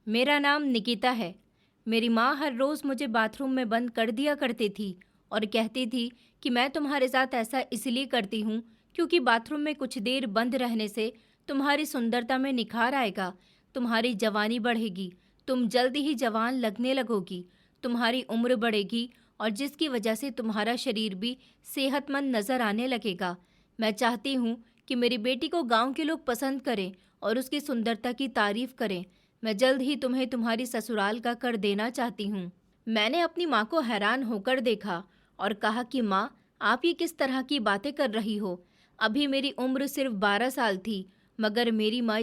मेरा नाम निकिता है। मेरी माँ हर रोज़ मुझे बाथरूम में बंद कर दिया करती थी और कहती थी कि मैं तुम्हारे साथ ऐसा इसलिए करती हूँ क्योंकि बाथरूम में कुछ देर बंद रहने से तुम्हारी सुंदरता में निखार आएगा, तुम्हारी जवानी बढ़ेगी, तुम जल्दी ही जवान लगने लगोगी, तुम्हारी उम्र बढ़ेगी और जिसकी वजह से तुम्हारा शरीर भी सेहतमंद नज़र आने लगेगा। मैं चाहती हूँ कि मेरी बेटी को गांव के लोग पसंद करें और उसकी सुंदरता की तारीफ करें। मैं जल्द ही तुम्हें तुम्हारी ससुराल का कर देना चाहती हूँ। मैंने अपनी माँ को हैरान होकर देखा और कहा कि माँ, आप ये किस तरह की बातें कर रही हो? अभी मेरी उम्र सिर्फ 12 साल थी, मगर मेरी माँ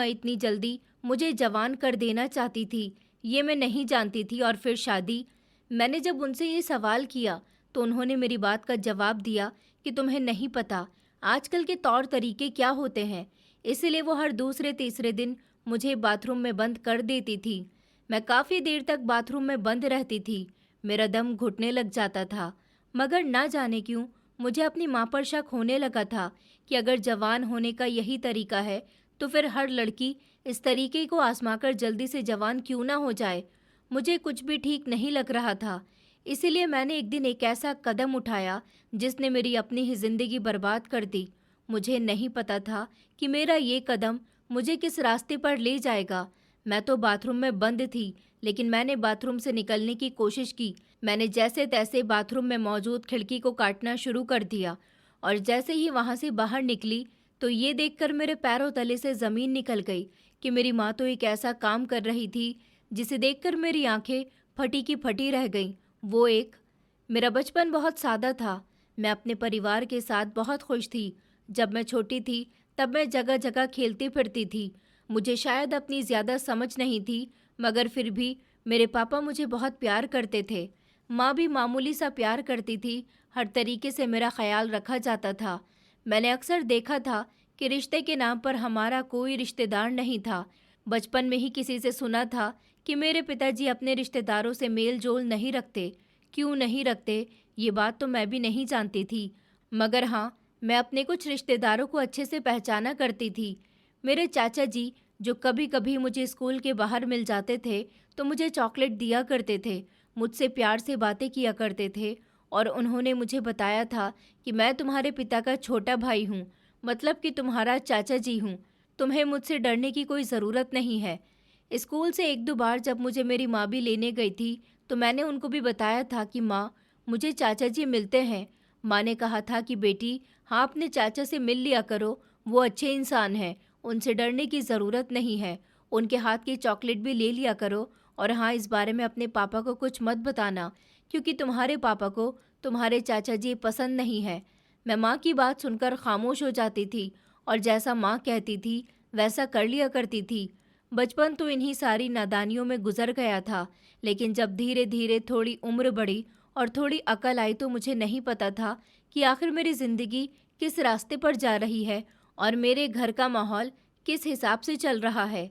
इतनी जल्दी मुझे जवान कर देना चाहती थी, ये मैं नहीं जानती थी। और फिर शादी। मैंने जब उनसे ये सवाल किया तो उन्होंने मेरी बात का जवाब दिया कि तुम्हें नहीं पता आजकल के तौर तरीके क्या होते हैं, इसलिए वो हर दूसरे तीसरे दिन मुझे बाथरूम में बंद कर देती थी। मैं काफ़ी देर तक बाथरूम में बंद रहती थी, मेरा दम घुटने लग जाता था। मगर ना जाने क्यों मुझे अपनी माँ पर शक होने लगा था कि अगर जवान होने का यही तरीका है तो फिर हर लड़की इस तरीके को आजमाकर जल्दी से जवान क्यों ना हो जाए। मुझे कुछ भी ठीक नहीं लग रहा था, इसीलिए मैंने एक दिन एक ऐसा कदम उठाया जिसने मेरी अपनी ही जिंदगी बर्बाद कर दी। मुझे नहीं पता था कि मेरा ये कदम मुझे किस रास्ते पर ले जाएगा। मैं तो बाथरूम में बंद थी, लेकिन मैंने बाथरूम से निकलने की कोशिश की। मैंने जैसे तैसे बाथरूम में मौजूद खिड़की को काटना शुरू कर दिया और जैसे ही वहां से बाहर निकली तो ये देखकर मेरे पैरों तले से ज़मीन निकल गई कि मेरी माँ तो एक ऐसा काम कर रही थी जिसे देखकर मेरी आंखें फटी की फटी रह गईं। वो एक मेरा बचपन बहुत सादा था। मैं अपने परिवार के साथ बहुत खुश थी। जब मैं छोटी थी तब मैं जगह जगह खेलती फिरती थी। मुझे शायद अपनी ज़्यादा समझ नहीं थी, मगर फिर भी मेरे पापा मुझे बहुत प्यार करते थे। माँ भी मामूली सा प्यार करती थी। हर तरीके से मेरा ख्याल रखा जाता था। मैंने अक्सर देखा था कि रिश्ते के नाम पर हमारा कोई रिश्तेदार नहीं था। बचपन में ही किसी से सुना था कि मेरे पिताजी अपने रिश्तेदारों से मेल जोल नहीं रखते। क्यों नहीं रखते, ये बात तो मैं भी नहीं जानती थी, मगर हाँ, मैं अपने कुछ रिश्तेदारों को अच्छे से पहचाना करती थी। मेरे चाचा जी, जो कभी कभी मुझे स्कूल के बाहर मिल जाते थे, तो मुझे चॉकलेट दिया करते थे, मुझसे प्यार से बातें किया करते थे और उन्होंने मुझे बताया था कि मैं तुम्हारे पिता का छोटा भाई हूँ, मतलब कि तुम्हारा चाचा जी हूँ। तुम्हें मुझसे डरने की कोई ज़रूरत नहीं है। स्कूल से एक दो बार जब मुझे मेरी माँ भी लेने गई थी तो मैंने उनको भी बताया था कि माँ, मुझे चाचा जी मिलते हैं। माँ ने कहा था कि बेटी, हाँ, अपने चाचा से मिल लिया करो, वो अच्छे इंसान हैं, उनसे डरने की ज़रूरत नहीं है। उनके हाथ की चॉकलेट भी ले लिया करो। और हाँ, इस बारे में अपने पापा को कुछ मत बताना, क्योंकि तुम्हारे पापा को तुम्हारे चाचा जी पसंद नहीं है। मैं माँ की बात सुनकर खामोश हो जाती थी और जैसा माँ कहती थी वैसा कर लिया करती थी। बचपन तो इन्हीं सारी नादानियों में गुजर गया था, लेकिन जब धीरे धीरे थोड़ी उम्र बढ़ी और थोड़ी अकल आई तो मुझे नहीं पता था कि आखिर मेरी ज़िंदगी किस रास्ते पर जा रही है और मेरे घर का माहौल किस हिसाब से चल रहा है।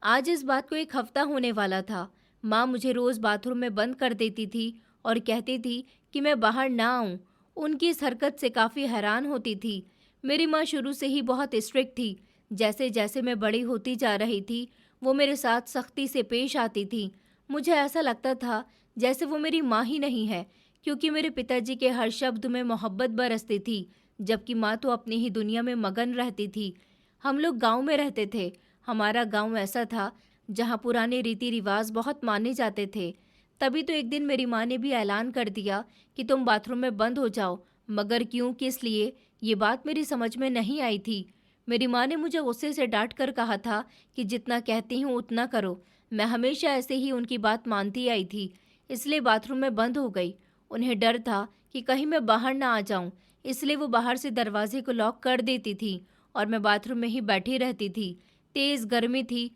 आज इस बात को एक हफ्ता होने वाला था। माँ मुझे रोज़ बाथरूम में बंद कर देती थी और कहती थी कि मैं बाहर ना आऊँ। उनकी इस हरकत से काफ़ी हैरान होती थी। मेरी माँ शुरू से ही बहुत स्ट्रिक्ट थी। जैसे जैसे मैं बड़ी होती जा रही थी वो मेरे साथ सख्ती से पेश आती थी। मुझे ऐसा लगता था जैसे वो मेरी माँ ही नहीं है, क्योंकि मेरे पिताजी के हर शब्द में मोहब्बत बरसती थी, जबकि माँ तो अपनी ही दुनिया में मगन रहती थी। हम लोग गांव में रहते थे। हमारा गांव ऐसा था जहाँ पुराने रीति रिवाज बहुत माने जाते थे। तभी तो एक दिन मेरी माँ ने भी ऐलान कर दिया कि तुम बाथरूम में बंद हो जाओ, मगर क्यों, किस लिए, ये बात मेरी समझ में नहीं आई थी। मेरी माँ ने मुझे गुस्से से डांट कर कहा था कि जितना कहती हूँ उतना करो। मैं हमेशा ऐसे ही उनकी बात मानती आई थी, इसलिए बाथरूम में बंद हो गई। उन्हें डर था कि कहीं मैं बाहर ना आ जाऊं, इसलिए वो बाहर से दरवाजे को लॉक कर देती थी और मैं बाथरूम में ही बैठी रहती थी। तेज़ गर्मी थी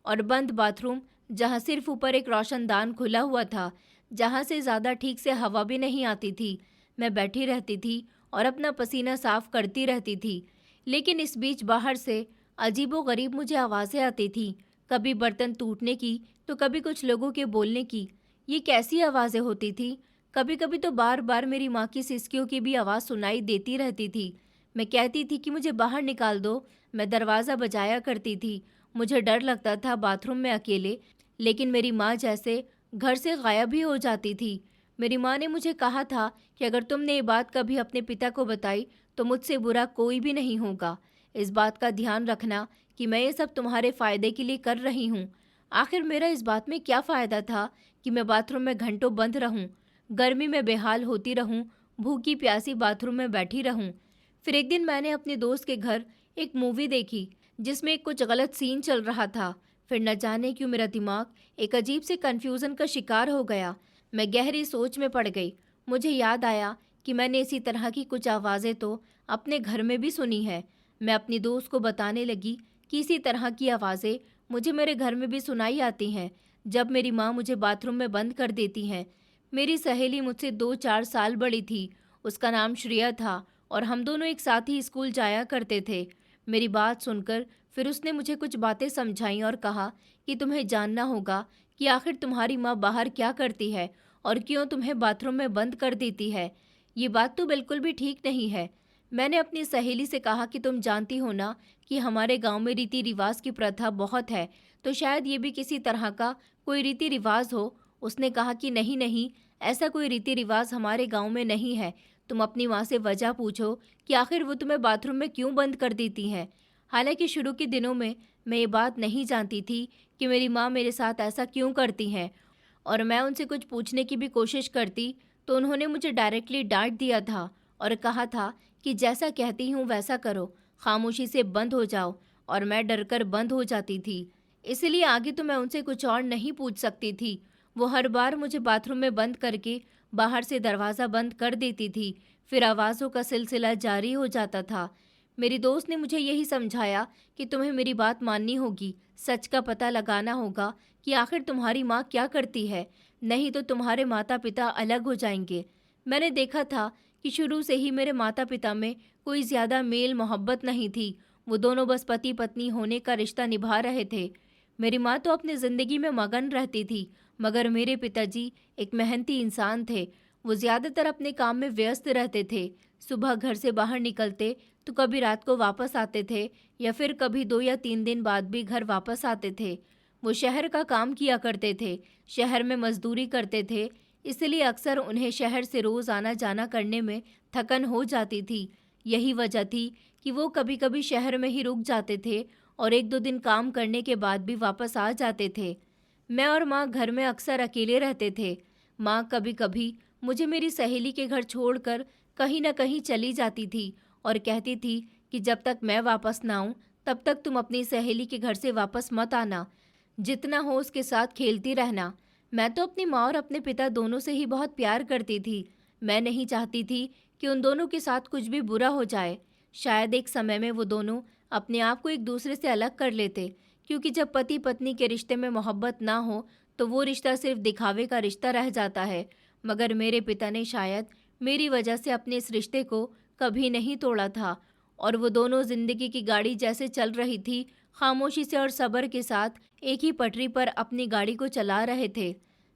और बंद बाथरूम, जहाँ सिर्फ ऊपर एक रोशनदान खुला हुआ था, जहाँ से ज़्यादा ठीक से हवा भी नहीं आती थी। मैं बैठी रहती थी और अपना पसीना साफ करती रहती थी। लेकिन इस बीच बाहर से अजीबोगरीब मुझे आवाज़ें आती थीं, कभी बर्तन टूटने की तो कभी कुछ लोगों के बोलने की। ये कैसी आवाज़ें होती थी? कभी कभी तो बार बार मेरी माँ की सिसकियों की भी आवाज़ सुनाई देती रहती थी। मैं कहती थी कि मुझे बाहर निकाल दो। मैं दरवाज़ा बजाया करती थी मुझे डर लगता था बाथरूम में अकेले, लेकिन मेरी माँ जैसे घर से गायब ही हो जाती थी। मेरी माँ ने मुझे कहा था कि अगर तुमने ये बात कभी अपने पिता को बताई तो मुझसे बुरा कोई भी नहीं होगा। इस बात का ध्यान रखना कि मैं ये सब तुम्हारे फ़ायदे के लिए कर रही हूँ। आखिर मेरा इस बात में क्या फ़ायदा था कि मैं बाथरूम में घंटों बंद रहूँ, गर्मी में बेहाल होती रहूँ, भूखी प्यासी बाथरूम में बैठी रहूँ। फिर एक दिन मैंने अपने दोस्त के घर एक मूवी देखी जिसमें कुछ गलत सीन चल रहा था। फिर न जाने क्यों मेरा दिमाग एक अजीब से कन्फ्यूज़न का शिकार हो गया। मैं गहरी सोच में पड़ गई। मुझे याद आया कि मैंने इसी तरह की कुछ आवाज़ें तो अपने घर में भी सुनी है। मैं अपनी दोस्त को बताने लगी कि इसी तरह की आवाज़ें मुझे मेरे घर में भी सुनाई आती हैं जब मेरी माँ मुझे बाथरूम में बंद कर देती हैं। मेरी सहेली मुझसे 2-4 साल बड़ी थी। उसका नाम श्रेया था और हम दोनों एक साथ ही स्कूल जाया करते थे। मेरी बात सुनकर फिर उसने मुझे कुछ बातें समझाईं और कहा कि तुम्हें जानना होगा कि आखिर तुम्हारी माँ बाहर क्या करती है और क्यों तुम्हें बाथरूम में बंद कर देती है। ये बात तो बिल्कुल भी ठीक नहीं है। मैंने अपनी सहेली से कहा कि तुम जानती हो ना कि हमारे गांव में रीति रिवाज की प्रथा बहुत है, तो शायद ये भी किसी तरह का कोई रीति रिवाज हो। उसने कहा कि नहीं नहीं, ऐसा कोई रीति रिवाज हमारे गांव में नहीं है। तुम अपनी माँ से वजह पूछो कि आखिर वो तुम्हें बाथरूम में क्यों बंद कर देती हैं। हालांकि शुरू के दिनों में मैं ये बात नहीं जानती थी कि मेरी माँ मेरे साथ ऐसा क्यों करती हैं, और मैं उनसे कुछ पूछने की भी कोशिश करती तो उन्होंने मुझे डायरेक्टली डांट दिया था और कहा था कि जैसा कहती हूँ वैसा करो, खामोशी से बंद हो जाओ। और मैं डरकर बंद हो जाती थी। इसलिए आगे तो मैं उनसे कुछ और नहीं पूछ सकती थी। वो हर बार मुझे बाथरूम में बंद करके बाहर से दरवाज़ा बंद कर देती थी। फिर आवाज़ों का सिलसिला जारी हो जाता था। मेरी दोस्त ने मुझे यही समझाया कि तुम्हें मेरी बात माननी होगी, सच का पता लगाना होगा कि आखिर तुम्हारी माँ क्या करती है, नहीं तो तुम्हारे माता पिता अलग हो जाएंगे। मैंने देखा था कि शुरू से ही मेरे माता पिता में कोई ज़्यादा मेल मोहब्बत नहीं थी। वो दोनों बस पति पत्नी होने का रिश्ता निभा रहे थे। मेरी माँ तो अपनी ज़िंदगी में मगन रहती थी, मगर मेरे पिताजी एक मेहनती इंसान थे। वो ज़्यादातर अपने काम में व्यस्त रहते थे। सुबह घर से बाहर निकलते तो कभी रात को वापस आते थे या फिर कभी 2 या 3 दिन बाद भी घर वापस आते थे। वो शहर का काम किया करते थे, शहर में मजदूरी करते थे, इसलिए अक्सर उन्हें शहर से रोज़ आना जाना करने में थकन हो जाती थी। यही वजह थी कि वो कभी कभी शहर में ही रुक जाते थे और 1-2 दिन काम करने के बाद भी वापस आ जाते थे। मैं और माँ घर में अक्सर अकेले रहते थे। माँ कभी कभी मुझे मेरी सहेली के घर छोड़कर कहीं न कहीं चली जाती थी और कहती थी कि जब तक मैं वापस ना आऊँ तब तक तुम अपनी सहेली के घर से वापस मत आना, जितना हो उसके साथ खेलती रहना। मैं तो अपनी माँ और अपने पिता दोनों से ही बहुत प्यार करती थी। मैं नहीं चाहती थी कि उन दोनों के साथ कुछ भी बुरा हो जाए। शायद एक समय में वो दोनों अपने आप को एक दूसरे से अलग कर लेते, क्योंकि जब पति पत्नी के रिश्ते में मोहब्बत ना हो तो वो रिश्ता सिर्फ दिखावे का रिश्ता रह जाता है। मगर मेरे पिता ने शायद मेरी वजह से अपने इस रिश्ते को कभी नहीं तोड़ा था, और वो दोनों जिंदगी की गाड़ी जैसे चल रही थी, खामोशी से और सब्र के साथ एक ही पटरी पर अपनी गाड़ी को चला रहे थे।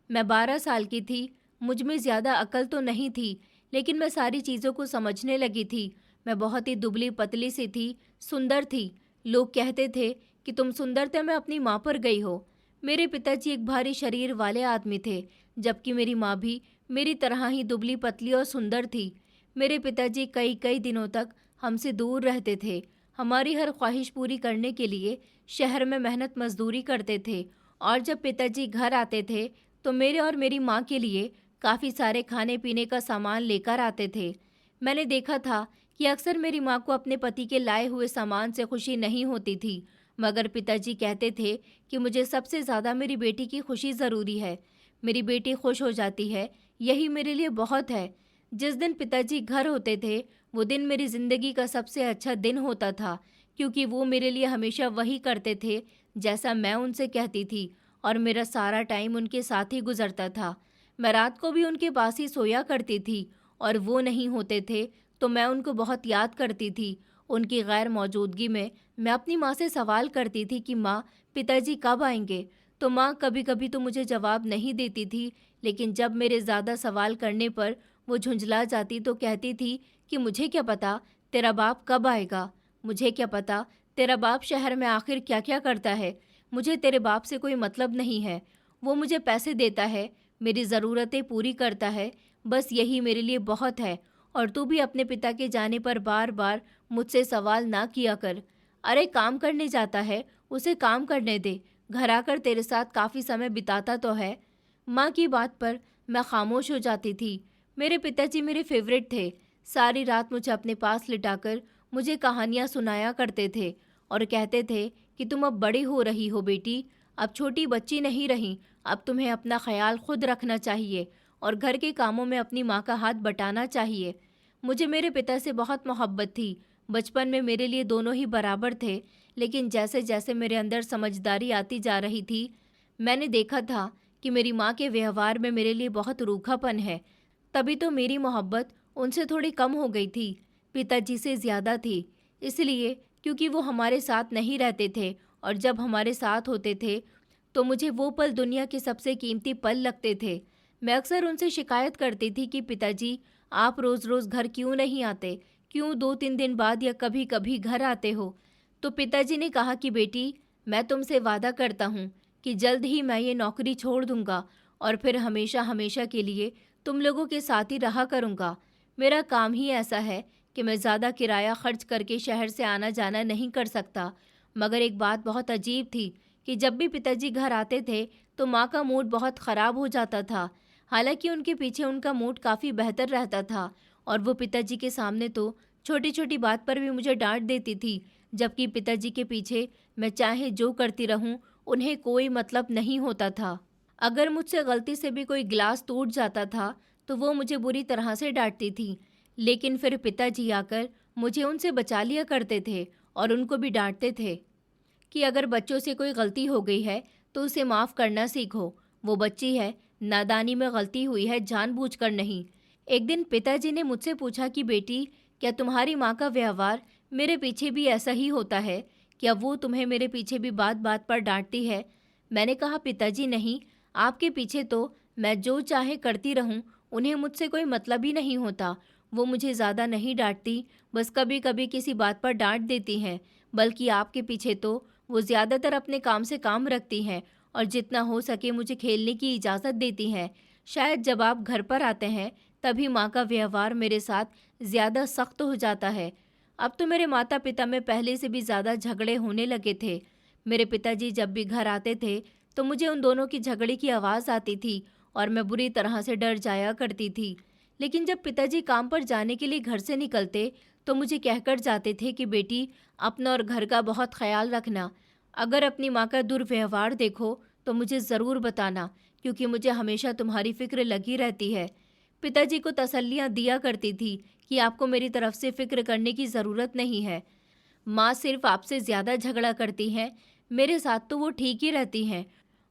मैं 12 साल की थी। मुझ में ज़्यादा अकल तो नहीं थी, लेकिन मैं सारी चीज़ों को समझने लगी थी। मैं बहुत ही दुबली पतली सी थी, सुंदर थी। लोग कहते थे कि तुम सुंदरता में अपनी माँ पर गई हो। मेरे पिताजी एक भारी शरीर वाले आदमी थे, जबकि मेरी माँ भी मेरी तरह ही दुबली पतली और सुंदर थी। मेरे पिताजी कई कई दिनों तक हमसे दूर रहते थे। हमारी हर ख्वाहिश पूरी करने के लिए शहर में मेहनत मजदूरी करते थे, और जब पिताजी घर आते थे तो मेरे और मेरी माँ के लिए काफ़ी सारे खाने पीने का सामान लेकर आते थे। मैंने देखा था कि अक्सर मेरी माँ को अपने पति के लाए हुए सामान से खुशी नहीं होती थी, मगर पिताजी कहते थे कि मुझे सबसे ज़्यादा मेरी बेटी की खुशी ज़रूरी है। मेरी बेटी खुश हो जाती है, यही मेरे लिए बहुत है। जिस दिन पिताजी घर होते थे वो दिन मेरी ज़िंदगी का सबसे अच्छा दिन होता था, क्योंकि वो मेरे लिए हमेशा वही करते थे जैसा मैं उनसे कहती थी, और मेरा सारा टाइम उनके साथ ही गुजरता था। मैं रात को भी उनके पास ही सोया करती थी, और वो नहीं होते थे तो मैं उनको बहुत याद करती थी। उनकी गैर मौजूदगी में मैं अपनी माँ से सवाल करती थी कि माँ, पिताजी कब आएंगे? तो माँ कभी कभी तो मुझे जवाब नहीं देती थी, लेकिन जब मेरे ज़्यादा सवाल करने पर वो झुंझला जाती तो कहती थी कि मुझे क्या पता तेरा बाप कब आएगा, मुझे क्या पता तेरा बाप शहर में आखिर क्या क्या करता है? मुझे तेरे बाप से कोई मतलब नहीं है। वो मुझे पैसे देता है, मेरी ज़रूरतें पूरी करता है, बस यही मेरे लिए बहुत है। और तू भी अपने पिता के जाने पर बार बार मुझसे सवाल ना किया कर। अरे काम करने जाता है, उसे काम करने दे। घर आकर तेरे साथ काफ़ी समय बिताता तो है। माँ की बात पर मैं खामोश हो जाती थी। मेरे पिताजी मेरे फेवरेट थे। सारी रात मुझे अपने पास लिटाकर मुझे कहानियाँ सुनाया करते थे और कहते थे कि तुम अब बड़ी हो रही हो बेटी, अब छोटी बच्ची नहीं रही, अब तुम्हें अपना ख्याल खुद रखना चाहिए और घर के कामों में अपनी माँ का हाथ बटाना चाहिए। मुझे मेरे पिता से बहुत मोहब्बत थी। बचपन में मेरे लिए दोनों ही बराबर थे, लेकिन जैसे जैसे मेरे अंदर समझदारी आती जा रही थी, मैंने देखा था कि मेरी माँ के व्यवहार में मेरे लिए बहुत रूखापन है। तभी तो मेरी मोहब्बत उनसे थोड़ी कम हो गई थी, पिताजी से ज़्यादा थी। इसलिए क्योंकि वो हमारे साथ नहीं रहते थे और जब हमारे साथ होते थे तो मुझे वो पल दुनिया के सबसे कीमती पल लगते थे। मैं अक्सर उनसे शिकायत करती थी कि पिताजी, आप रोज़ रोज़ घर क्यों नहीं आते? क्यों 2-3 दिन बाद या कभी कभी घर आते हो? तो पिताजी ने कहा कि बेटी, मैं तुमसे वादा करता हूँ कि जल्द ही मैं ये नौकरी छोड़ दूंगा और फिर हमेशा हमेशा के लिए तुम लोगों के साथ ही रहा करूँगा। मेरा काम ही ऐसा है कि मैं ज़्यादा किराया खर्च करके शहर से आना जाना नहीं कर सकता। मगर एक बात बहुत अजीब थी कि जब भी पिताजी घर आते थे तो माँ का मूड बहुत ख़राब हो जाता था। हालांकि उनके पीछे उनका मूड काफ़ी बेहतर रहता था और वो पिताजी के सामने तो छोटी छोटी बात पर भी मुझे डांट देती थी, जबकि पिताजी के पीछे मैं चाहे जो करती रहूं उन्हें कोई मतलब नहीं होता था। अगर मुझसे गलती से भी कोई गिलास टूट जाता था तो वो मुझे बुरी तरह से डांटती थी, लेकिन फिर पिताजी आकर मुझे उनसे बचा लिया करते थे और उनको भी डांटते थे कि अगर बच्चों से कोई गलती हो गई है तो उसे माफ़ करना सीखो। वो बच्ची है, नादानी में गलती हुई है, जानबूझकर नहीं। एक दिन पिताजी ने मुझसे पूछा कि बेटी, क्या तुम्हारी माँ का व्यवहार मेरे पीछे भी ऐसा ही होता है? क्या वो तुम्हें मेरे पीछे भी बात बात पर डांटती है? मैंने कहा पिताजी नहीं, आपके पीछे तो मैं जो चाहे करती रहूं, उन्हें मुझसे कोई मतलब ही नहीं होता। वो मुझे ज़्यादा नहीं डांटती, बस कभी कभी किसी बात पर डांट देती हैं। बल्कि आपके पीछे तो वो ज़्यादातर अपने काम से काम रखती हैं और जितना हो सके मुझे खेलने की इजाज़त देती हैं। शायद जब आप घर पर आते हैं तभी माँ का व्यवहार मेरे साथ ज़्यादा सख्त हो जाता है। अब तो मेरे माता पिता में पहले से भी ज़्यादा झगड़े होने लगे थे। मेरे पिताजी जब भी घर आते थे तो मुझे उन दोनों की झगड़े की आवाज़ आती थी और मैं बुरी तरह से डर जाया करती थी। लेकिन जब पिताजी काम पर जाने के लिए घर से निकलते तो मुझे कहकर जाते थे कि बेटी, अपना और घर का बहुत ख्याल रखना। अगर अपनी माँ का दुर्व्यवहार देखो तो मुझे ज़रूर बताना, क्योंकि मुझे हमेशा तुम्हारी फ़िक्र लगी रहती है। पिताजी को तसल्लियाँ दिया करती थी कि आपको मेरी तरफ से फ़िक्र करने की ज़रूरत नहीं है। माँ सिर्फ आपसे ज़्यादा झगड़ा करती हैं, मेरे साथ तो वो ठीक ही रहती हैं।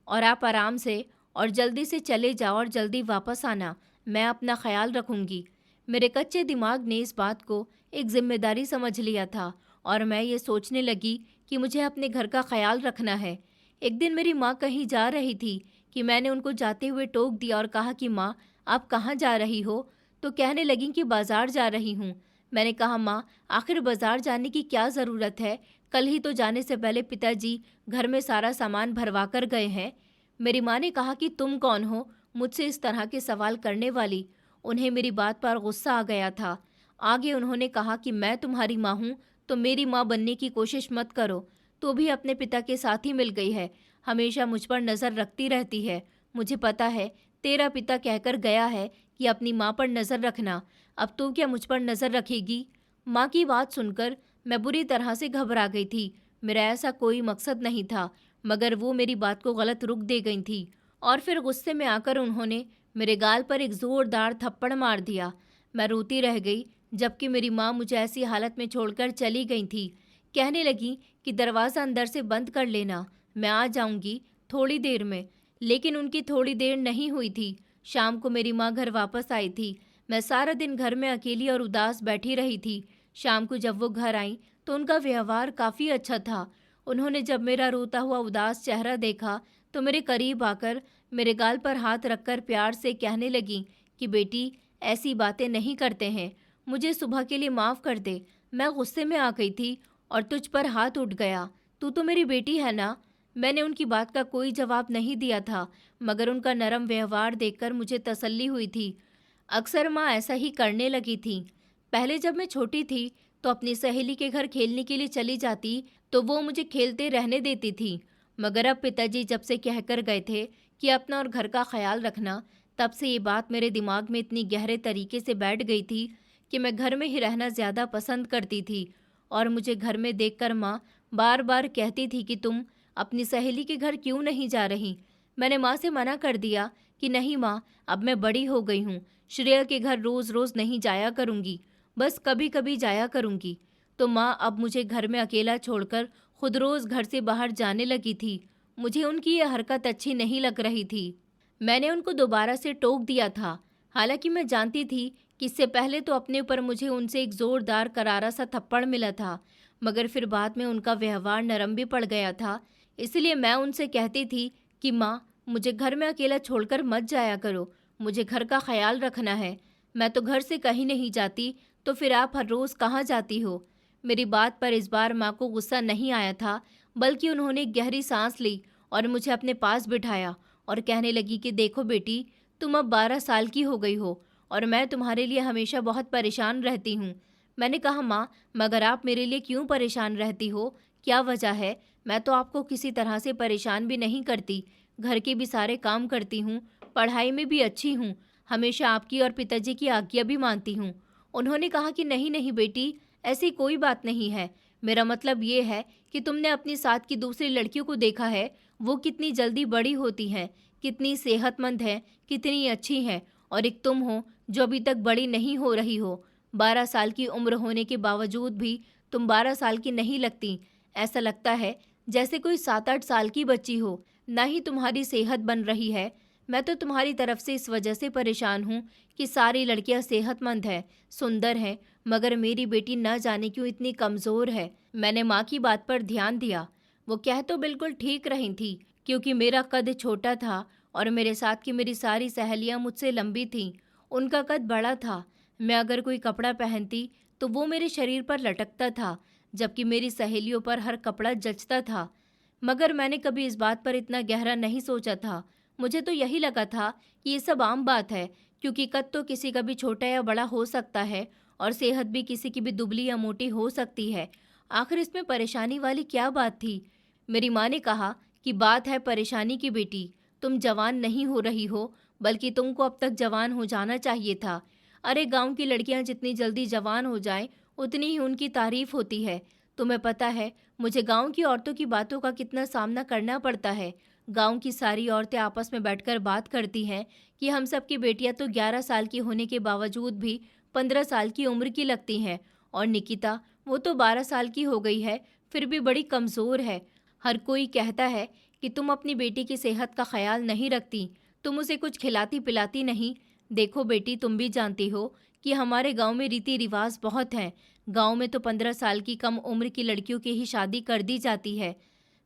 और आप आराम से और जल्दी से चले जाओ और जल्दी वापस आना, मैं अपना ख्याल रखूँगी। मेरे कच्चे दिमाग ने इस बात को एक जिम्मेदारी समझ लिया था और मैं ये सोचने लगी कि मुझे अपने घर का ख्याल रखना है। एक दिन मेरी माँ कहीं जा रही थी कि मैंने उनको जाते हुए टोक दिया और कहा कि माँ, आप कहाँ जा रही हो? तो कहने लगी कि बाज़ार जा रही हूँ। मैंने कहा माँ, आखिर बाज़ार जाने की क्या ज़रूरत है? कल ही तो जाने से पहले पिताजी घर में सारा सामान भरवा कर गए हैं। मेरी माँ ने कहा कि तुम कौन हो मुझसे इस तरह के सवाल करने वाली? उन्हें मेरी बात पर गुस्सा आ गया था। आगे उन्होंने कहा कि मैं तुम्हारी माँ हूँ तो मेरी माँ बनने की कोशिश मत करो। तू भी अपने पिता के साथ ही मिल गई है, हमेशा मुझ पर नज़र रखती रहती है। मुझे पता है तेरा पिता कहकर गया है कि अपनी माँ पर नज़र रखना, अब तू क्या मुझ पर नज़र रखेगी? माँ की बात सुनकर मैं बुरी तरह से घबरा गई थी। मेरा ऐसा कोई मकसद नहीं था, मगर वो मेरी बात को गलत रुख दे गई थी और फिर गुस्से में आकर उन्होंने मेरे गाल पर एक ज़ोरदार थप्पड़ मार दिया। मैं रोती रह गई, जबकि मेरी माँ मुझे ऐसी हालत में छोड़कर चली गई थी। कहने लगी कि दरवाज़ा अंदर से बंद कर लेना, मैं आ जाऊंगी थोड़ी देर में। लेकिन उनकी थोड़ी देर नहीं हुई थी। शाम को मेरी माँ घर वापस आई थी। मैं सारा दिन घर में अकेली और उदास बैठी रही थी। शाम को जब वो घर आई तो उनका व्यवहार काफ़ी अच्छा था। उन्होंने जब मेरा रोता हुआ उदास चेहरा देखा तो मेरे करीब आकर मेरे गाल पर हाथ रखकर प्यार से कहने लगी कि बेटी, ऐसी बातें नहीं करते हैं, मुझे सुबह के लिए माफ़ कर दे। मैं गुस्से में आ गई थी और तुझ पर हाथ उठ गया। तू तो मेरी बेटी है ना। मैंने उनकी बात का कोई जवाब नहीं दिया था, मगर उनका नरम व्यवहार देखकर मुझे तसल्ली हुई थी। अक्सर माँ ऐसा ही करने लगी थी। पहले जब मैं छोटी थी तो अपनी सहेली के घर खेलने के लिए चली जाती तो वो मुझे खेलते रहने देती थी, मगर अब पिताजी जब से कहकर गए थे कि अपना और घर का ख्याल रखना, तब से ये बात मेरे दिमाग में इतनी गहरे तरीके से बैठ गई थी कि मैं घर में ही रहना ज़्यादा पसंद करती थी। और मुझे घर में देखकर माँ बार बार कहती थी कि तुम अपनी सहेली के घर क्यों नहीं जा रही। मैंने माँ से मना कर दिया कि नहीं माँ, अब मैं बड़ी हो गई हूँ, श्रेया के घर रोज़ रोज़ नहीं जाया करूँगी, बस कभी कभी जाया करूँगी। तो माँ अब मुझे घर में अकेला छोड़कर खुद रोज़ घर से बाहर जाने लगी थी। मुझे उनकी यह हरकत अच्छी नहीं लग रही थी। मैंने उनको दोबारा से टोक दिया था। हालांकि मैं जानती थी कि इससे पहले तो अपने ऊपर मुझे उनसे एक ज़ोरदार करारा सा थप्पड़ मिला था, मगर फिर बाद में उनका व्यवहार नरम भी पड़ गया था। इसलिए मैं उनसे कहती थी कि माँ, मुझे घर में अकेला छोड़कर मत जाया करो, मुझे घर का ख्याल रखना है। मैं तो घर से कहीं नहीं जाती, तो फिर आप हर रोज़ कहाँ जाती हो। मेरी बात पर इस बार माँ को गुस्सा नहीं आया था, बल्कि उन्होंने गहरी सांस ली और मुझे अपने पास बिठाया और कहने लगी कि देखो बेटी, तुम अब 12 साल की हो गई हो और मैं तुम्हारे लिए हमेशा बहुत परेशान रहती हूँ। मैंने कहा माँ, मगर आप मेरे लिए क्यों परेशान रहती हो, क्या वजह है। मैं तो आपको किसी तरह से परेशान भी नहीं करती, घर के भी सारे काम करती हूँ, पढ़ाई में भी अच्छी हूँ, हमेशा आपकी और पिताजी की आज्ञा भी मानती हूँ। उन्होंने कहा कि नहीं नहीं बेटी, ऐसी कोई बात नहीं है। मेरा मतलब ये है कि तुमने अपनी साथ की दूसरी लड़कियों को देखा है, वो कितनी जल्दी बड़ी होती हैं, कितनी सेहतमंद हैं, कितनी अच्छी हैं, और एक तुम हो जो अभी तक बड़ी नहीं हो रही हो। 12 साल की उम्र होने के बावजूद भी तुम 12 साल की नहीं लगती। ऐसा लगता है जैसे कोई 7-8 साल की बच्ची हो। ना ही तुम्हारी सेहत बन रही है। मैं तो तुम्हारी तरफ से इस वजह से परेशान हूँ कि सारी लड़कियाँ सेहतमंद हैं, सुंदर हैं, मगर मेरी बेटी न जाने क्यों इतनी कमज़ोर है। मैंने माँ की बात पर ध्यान दिया। वो कह तो बिल्कुल ठीक रही थी, क्योंकि मेरा कद छोटा था और मेरे साथ की मेरी सारी सहेलियाँ मुझसे लंबी थीं। उनका कद बड़ा था। मैं अगर कोई कपड़ा पहनती तो वो मेरे शरीर पर लटकता था, जबकि मेरी सहेलियों पर हर कपड़ा जचता था। मगर मैंने कभी इस बात पर इतना गहरा नहीं सोचा था। मुझे तो यही लगा था कि ये सब आम बात है, क्योंकि कद तो किसी का भी छोटा या बड़ा हो सकता है और सेहत भी किसी की भी दुबली या मोटी हो सकती है। आखिर इसमें परेशानी वाली क्या बात थी। मेरी माँ ने कहा कि बात है परेशानी की बेटी, तुम जवान नहीं हो रही हो, बल्कि तुमको अब तक जवान हो जाना चाहिए था। अरे गांव की लड़कियां जितनी जल्दी जवान हो जाएं, उतनी ही उनकी तारीफ होती है। तुम्हें पता है मुझे गांव की औरतों की बातों का कितना सामना करना पड़ता है। गांव की सारी औरतें आपस में बैठकर बात करती हैं कि हम सब की बेटियां तो 11 साल की होने के बावजूद भी 15 साल की उम्र की लगती हैं, और निकिता, वो तो 12 साल की हो गई है, फिर भी बड़ी कमज़ोर है। हर कोई कहता है कि तुम अपनी बेटी की सेहत का ख्याल नहीं रखती, तुम उसे कुछ खिलाती पिलाती नहीं। देखो बेटी, तुम भी जानती हो कि हमारे गांव में रीति रिवाज बहुत हैं। गांव में तो 15 साल की कम उम्र की लड़कियों की ही शादी कर दी जाती है।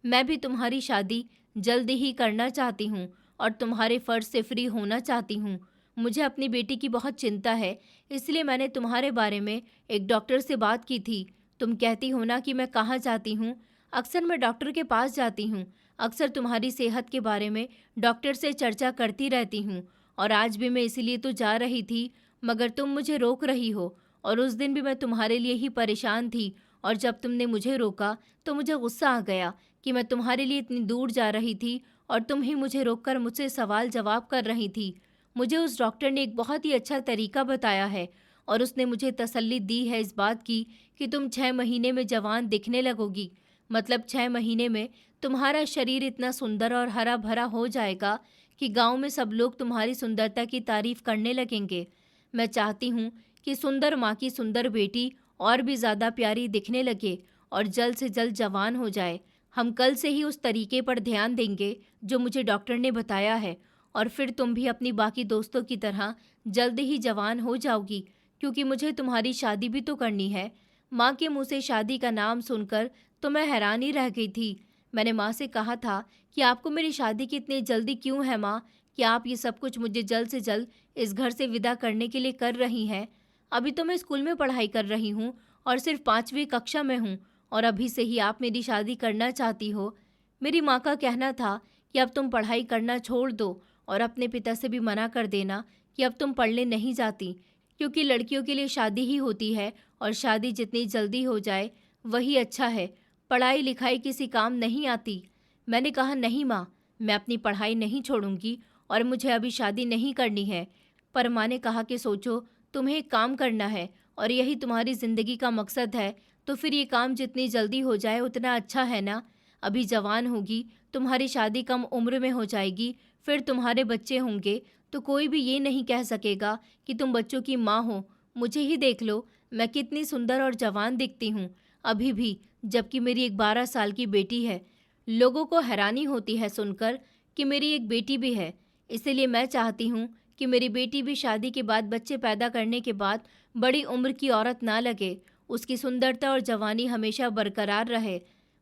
मैं भी तुम्हारी शादी जल्दी ही करना चाहती हूँ और तुम्हारे फ़र्ज से फ्री होना चाहती हूँ। मुझे अपनी बेटी की बहुत चिंता है, इसलिए मैंने तुम्हारे बारे में एक डॉक्टर से बात की थी। तुम कहती हो ना कि मैं कहाँ जाती हूँ। अक्सर मैं डॉक्टर के पास जाती हूँ, अक्सर तुम्हारी सेहत के बारे में डॉक्टर से चर्चा करती रहती हूँ, और आज भी मैं इसीलिए तो जा रही थी, मगर तुम मुझे रोक रही हो। और उस दिन भी मैं तुम्हारे लिए ही परेशान थी, और जब तुमने मुझे रोका तो मुझे गुस्सा आ गया कि मैं तुम्हारे लिए इतनी दूर जा रही थी और तुम ही मुझे रोककर मुझसे सवाल जवाब कर रही थी। मुझे उस डॉक्टर ने एक बहुत ही अच्छा तरीका बताया है, और उसने मुझे तसल्ली दी है इस बात की कि तुम 6 महीने में जवान दिखने लगोगी। मतलब 6 महीने में तुम्हारा शरीर इतना सुंदर और हरा भरा हो जाएगा कि गांव में सब लोग तुम्हारी सुंदरता की तारीफ करने लगेंगे। मैं चाहती हूँ कि सुंदर माँ की सुंदर बेटी और भी ज़्यादा प्यारी दिखने लगे और जल्द से जल्द जवान हो जाए। हम कल से ही उस तरीके पर ध्यान देंगे जो मुझे डॉक्टर ने बताया है, और फिर तुम भी अपनी बाकी दोस्तों की तरह जल्द ही जवान हो जाओगी, क्योंकि मुझे तुम्हारी शादी भी तो करनी है। माँ के मुंह से शादी का नाम सुनकर तो मैं हैरान ही रह गई थी। मैंने माँ से कहा था कि आपको मेरी शादी की इतनी जल्दी क्यों है माँ, कि आप ये सब कुछ मुझे जल्द से जल्द इस घर से विदा करने के लिए कर रही हैं। अभी तो मैं स्कूल में पढ़ाई कर रही हूँ और सिर्फ 5वीं कक्षा में हूँ, और अभी से ही आप मेरी शादी करना चाहती हो। मेरी माँ का कहना था कि अब तुम पढ़ाई करना छोड़ दो और अपने पिता से भी मना कर देना कि अब तुम पढ़ने नहीं जाती, क्योंकि लड़कियों के लिए शादी ही होती है और शादी जितनी जल्दी हो जाए वही अच्छा है। पढ़ाई लिखाई किसी काम नहीं आती। मैंने कहा, नहीं माँ, मैं अपनी पढ़ाई नहीं छोड़ूंगी और मुझे अभी शादी नहीं करनी है। पर माँ ने कहा कि सोचो, तुम्हें एक काम करना है और यही तुम्हारी ज़िंदगी का मकसद है, तो फिर ये काम जितनी जल्दी हो जाए उतना अच्छा है ना। अभी जवान होगी, तुम्हारी शादी कम उम्र में हो जाएगी, फिर तुम्हारे बच्चे होंगे, तो कोई भी ये नहीं कह सकेगा कि तुम बच्चों की माँ हो। मुझे ही देख लो, मैं कितनी सुंदर और जवान दिखती हूँ अभी भी, जबकि मेरी एक 12 साल की बेटी है। लोगों को हैरानी होती है सुनकर कि मेरी एक बेटी भी है। इसीलिए मैं चाहती हूँ कि मेरी बेटी भी शादी के बाद, बच्चे पैदा करने के बाद बड़ी उम्र की औरत ना लगे, उसकी सुंदरता और जवानी हमेशा बरकरार रहे।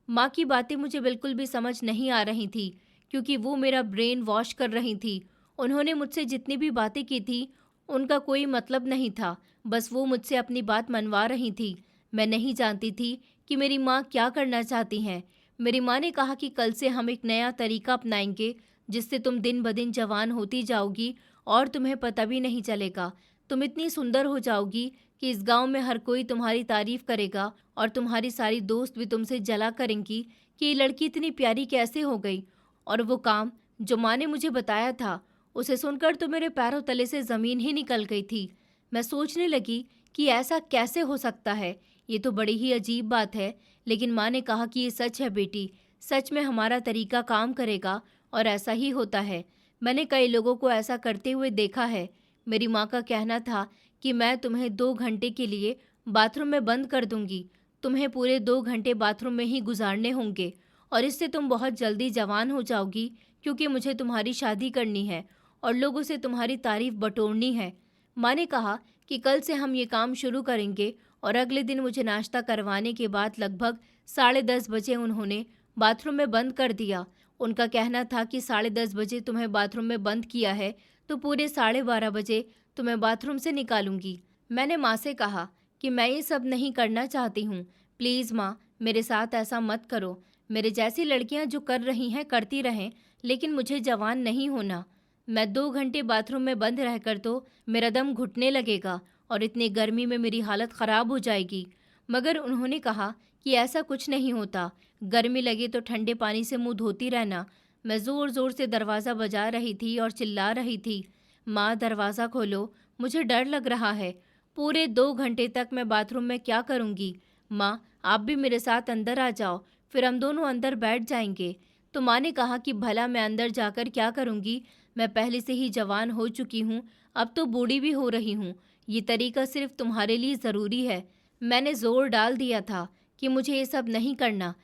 माँ की बातें मुझे बिल्कुल भी समझ नहीं आ रही थी, क्योंकि वो मेरा ब्रेन वॉश कर रही थी। उन्होंने मुझसे जितनी भी बातें की थी उनका कोई मतलब नहीं था, बस वो मुझसे अपनी बात मनवा रही थी। मैं नहीं जानती थी कि मेरी माँ क्या करना चाहती हैं। मेरी माँ ने कहा कि कल से हम एक नया तरीका अपनाएंगे, जिससे तुम दिन ब दिन जवान होती जाओगी और तुम्हें पता भी नहीं चलेगा। तुम इतनी सुंदर हो जाओगी कि इस गांव में हर कोई तुम्हारी तारीफ करेगा और तुम्हारी सारी दोस्त भी तुमसे जला करेंगी कि ये लड़की इतनी प्यारी कैसे हो गई। और वो काम जो माँ ने मुझे बताया था, उसे सुनकर तो मेरे पैरों तले से ज़मीन ही निकल गई थी। मैं सोचने लगी कि ऐसा कैसे हो सकता है, ये तो बड़ी ही अजीब बात है। लेकिन माँ ने कहा कि ये सच है बेटी, सच में हमारा तरीका काम करेगा और ऐसा ही होता है। मैंने कई लोगों को ऐसा करते हुए देखा है। मेरी माँ का कहना था कि मैं तुम्हें 2 घंटे के लिए बाथरूम में बंद कर दूंगी। तुम्हें पूरे 2 घंटे बाथरूम में ही गुजारने होंगे और इससे तुम बहुत जल्दी जवान हो जाओगी, क्योंकि मुझे तुम्हारी शादी करनी है और लोगों से तुम्हारी तारीफ बटोरनी है। माँ ने कहा कि कल से हम ये काम शुरू करेंगे और अगले दिन मुझे नाश्ता करवाने के बाद लगभग 10:30 बजे उन्होंने बाथरूम में बंद कर दिया। उनका कहना था कि 10:30 बजे तुम्हें बाथरूम में बंद किया है तो पूरे 12:30 बजे तुम्हें बाथरूम से निकालूंगी। मैंने माँ से कहा कि मैं ये सब नहीं करना चाहती हूँ। प्लीज़ माँ, मेरे साथ ऐसा मत करो। मेरे जैसी लड़कियाँ जो कर रही हैं करती रहें, लेकिन मुझे जवान नहीं होना। मैं 2 घंटे बाथरूम में बंद रहकर तो मेरा दम घुटने लगेगा और इतनी गर्मी में मेरी हालत ख़राब हो जाएगी। मगर उन्होंने कहा कि ऐसा कुछ नहीं होता, गर्मी लगे तो ठंडे पानी से मुंह धोती रहना। मैं ज़ोर ज़ोर से दरवाज़ा बजा रही थी और चिल्ला रही थी, माँ दरवाज़ा खोलो, मुझे डर लग रहा है। पूरे 2 घंटे तक मैं बाथरूम में क्या करूँगी? माँ, आप भी मेरे साथ अंदर आ जाओ, फिर हम दोनों अंदर बैठ जाएंगे। तो माँ ने कहा कि भला मैं अंदर जाकर क्या करूँगी? मैं पहले से ही जवान हो चुकी हूँ, अब तो बूढ़ी भी हो रही हूँ। ये तरीका सिर्फ तुम्हारे लिए ज़रूरी है। मैंने ज़ोर डाल दिया था कि मुझे ये सब नहीं करना।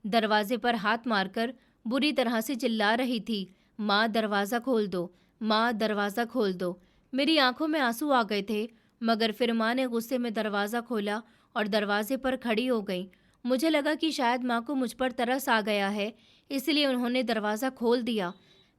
दरवाजे पर हाथ मारकर बुरी तरह से चिल्ला रही थी, माँ दरवाज़ा खोल दो, माँ दरवाज़ा खोल दो। मेरी आंखों में आंसू आ गए थे, मगर फिर माँ ने गुस्से में दरवाज़ा खोला और दरवाजे पर खड़ी हो गई। मुझे लगा कि शायद माँ को मुझ पर तरस आ गया है, इसलिए उन्होंने दरवाज़ा खोल दिया।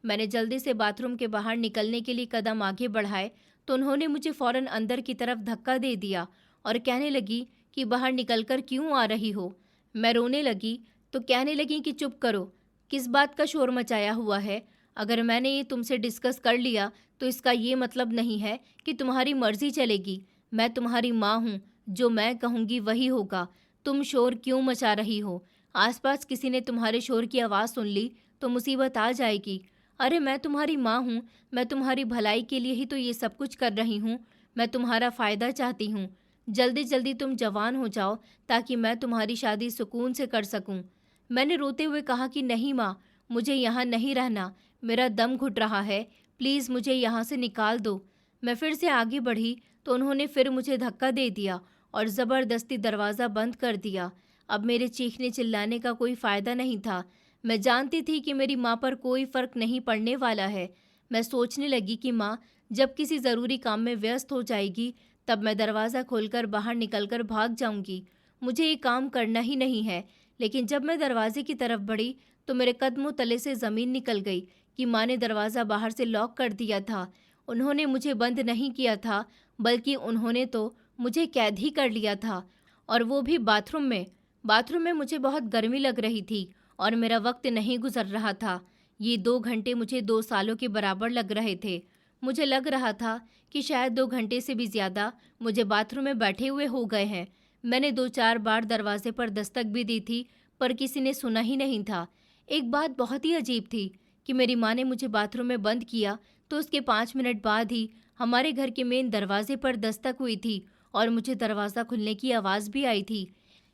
मैंने जल्दी से बाथरूम के बाहर निकलने के लिए कदम आगे बढ़ाए तो उन्होंने मुझे फ़ौरन अंदर की तरफ धक्का दे दिया और कहने लगी कि बाहर निकलकर क्यों आ रही हो। मैं रोने लगी तो कहने लगी कि चुप करो, किस बात का शोर मचाया हुआ है। अगर मैंने ये तुमसे डिस्कस कर लिया तो इसका ये मतलब नहीं है कि तुम्हारी मर्जी चलेगी। मैं तुम्हारी माँ हूँ, जो मैं कहूँगी वही होगा। तुम शोर क्यों मचा रही हो? आसपास किसी ने तुम्हारे शोर की आवाज़ सुन ली तो मुसीबत आ जाएगी। अरे मैं तुम्हारी माँ हूँ, मैं तुम्हारी भलाई के लिए ही तो ये सब कुछ कर रही हूँ। मैं तुम्हारा फ़ायदा चाहती हूँ। जल्दी जल्दी तुम जवान हो जाओ ताकि मैं तुम्हारी शादी सुकून से कर सकूँ। मैंने रोते हुए कहा कि नहीं माँ, मुझे यहाँ नहीं रहना, मेरा दम घुट रहा है, प्लीज़ मुझे यहाँ से निकाल दो। मैं फिर से आगे बढ़ी तो उन्होंने फिर मुझे धक्का दे दिया और ज़बरदस्ती दरवाज़ा बंद कर दिया। अब मेरे चीखने चिल्लाने का कोई फ़ायदा नहीं था। मैं जानती थी कि मेरी माँ पर कोई फ़र्क नहीं पड़ने वाला है। मैं सोचने लगी कि माँ जब किसी ज़रूरी काम में व्यस्त हो जाएगी तब मैं दरवाज़ा खोलकर बाहर निकलकर भाग जाऊंगी। मुझे ये काम करना ही नहीं है। लेकिन जब मैं दरवाजे की तरफ बढ़ी तो मेरे कदमों तले से ज़मीन निकल गई कि माँ ने दरवाज़ा बाहर से लॉक कर दिया था। उन्होंने मुझे बंद नहीं किया था, बल्कि उन्होंने तो मुझे कैद ही कर लिया था, और वो भी बाथरूम में। बाथरूम में मुझे बहुत गर्मी लग रही थी और मेरा वक्त नहीं गुजर रहा था। ये 2 घंटे मुझे 2 सालों के बराबर लग रहे थे। मुझे लग रहा था कि शायद 2 घंटे से भी ज़्यादा मुझे बाथरूम में बैठे हुए हो गए हैं। मैंने 2-4 बार दरवाजे पर दस्तक भी दी थी, पर किसी ने सुना ही नहीं था। एक बात बहुत ही अजीब थी कि मेरी माँ ने मुझे बाथरूम में बंद किया तो उसके 5 मिनट बाद ही हमारे घर के मेन दरवाजे पर दस्तक हुई थी और मुझे दरवाज़ा खुलने की आवाज़ भी आई थी।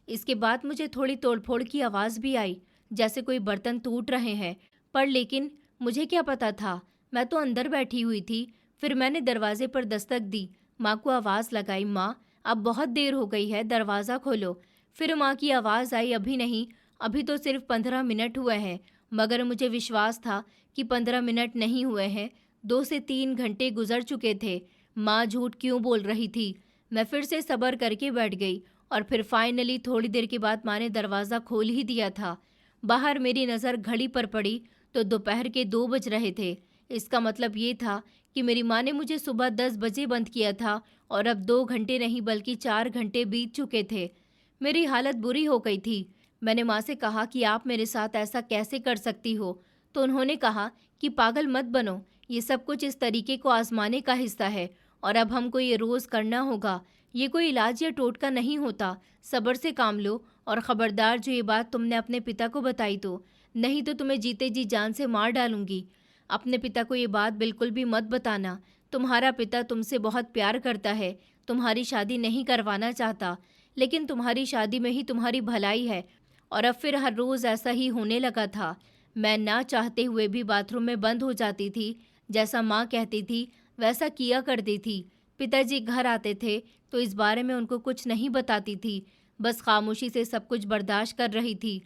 इसके बाद मुझे थोड़ी तोड़फोड़ की आवाज़ भी आई, जैसे कोई बर्तन टूट रहे हैं, पर लेकिन मुझे क्या पता था, मैं तो अंदर बैठी हुई थी। फिर मैंने दरवाजे पर दस्तक दी, माँ को आवाज़ लगाई, माँ अब बहुत देर हो गई है, दरवाज़ा खोलो। फिर माँ की आवाज़ आई, अभी नहीं, अभी तो सिर्फ 15 मिनट हुए हैं। मगर मुझे विश्वास था कि 15 मिनट नहीं हुए हैं, 2 से 3 घंटे गुजर चुके थे। माँ झूठ क्यों बोल रही थी? मैं फिर से सब्र करके बैठ गई और फिर फाइनली थोड़ी देर के बाद माँ ने दरवाज़ा खोल ही दिया था। बाहर मेरी नज़र घड़ी पर पड़ी तो दोपहर के 2 बज रहे थे। इसका मतलब ये था कि मेरी माँ ने मुझे सुबह 10 बजे बंद किया था और अब 2 घंटे नहीं बल्कि 4 घंटे बीत चुके थे। मेरी हालत बुरी हो गई थी। मैंने माँ से कहा कि आप मेरे साथ ऐसा कैसे कर सकती हो? तो उन्होंने कहा कि पागल मत बनो, ये सब कुछ इस तरीके को आजमाने का हिस्सा है और अब हमको ये रोज़ करना होगा। ये कोई इलाज या टोटका नहीं होता। सब्र से काम लो और ख़बरदार जो ये बात तुमने अपने पिता को बताई तो, नहीं तो तुम्हें जीते जी जान से मार डालूंगी। अपने पिता को ये बात बिल्कुल भी मत बताना। तुम्हारा पिता तुमसे बहुत प्यार करता है, तुम्हारी शादी नहीं करवाना चाहता, लेकिन तुम्हारी शादी में ही तुम्हारी भलाई है। और अब फिर हर रोज़ ऐसा ही होने लगा था। मैं ना चाहते हुए भी बाथरूम में बंद हो जाती थी। जैसा माँ कहती थी वैसा किया करती थी। पिताजी घर आते थे तो इस बारे में उनको कुछ नहीं बताती थी, बस खामोशी से सब कुछ बर्दाश्त कर रही थी।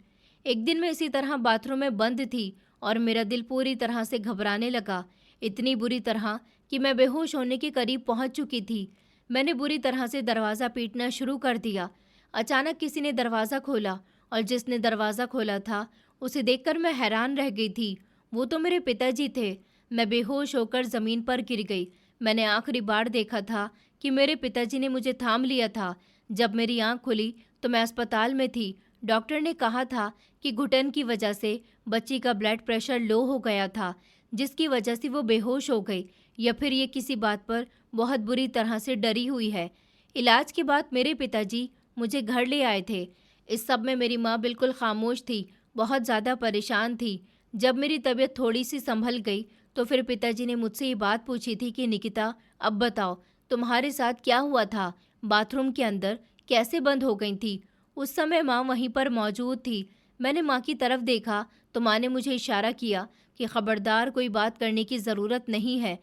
एक दिन मैं इसी तरह बाथरूम में बंद थी और मेरा दिल पूरी तरह से घबराने लगा, इतनी बुरी तरह कि मैं बेहोश होने के करीब पहुंच चुकी थी। मैंने बुरी तरह से दरवाज़ा पीटना शुरू कर दिया। अचानक किसी ने दरवाज़ा खोला और जिसने दरवाज़ा खोला था उसे देखकर मैं हैरान रह गई थी। वो तो मेरे पिताजी थे। मैं बेहोश होकर ज़मीन पर गिर गई। मैंने आखिरी बार देखा था कि मेरे पिताजी ने मुझे थाम लिया था। जब मेरी आंख खुली तो मैं अस्पताल में थी। डॉक्टर ने कहा था कि घुटन की वजह से बच्ची का ब्लड प्रेशर लो हो गया था, जिसकी वजह से वो बेहोश हो गई, या फिर ये किसी बात पर बहुत बुरी तरह से डरी हुई है। इलाज के बाद मेरे पिताजी मुझे घर ले आए थे। इस सब में मेरी माँ बिल्कुल खामोश थी, बहुत ज़्यादा परेशान थी। जब मेरी तबीयत थोड़ी सी संभल गई तो फिर पिताजी ने मुझसे ये बात पूछी थी कि निकिता, अब बताओ तुम्हारे साथ क्या हुआ था? बाथरूम के अंदर कैसे बंद हो गई थी? उस समय माँ वहीं पर मौजूद थी। मैंने माँ की तरफ देखा तो माँ ने मुझे इशारा किया कि खबरदार, कोई बात करने की ज़रूरत नहीं है।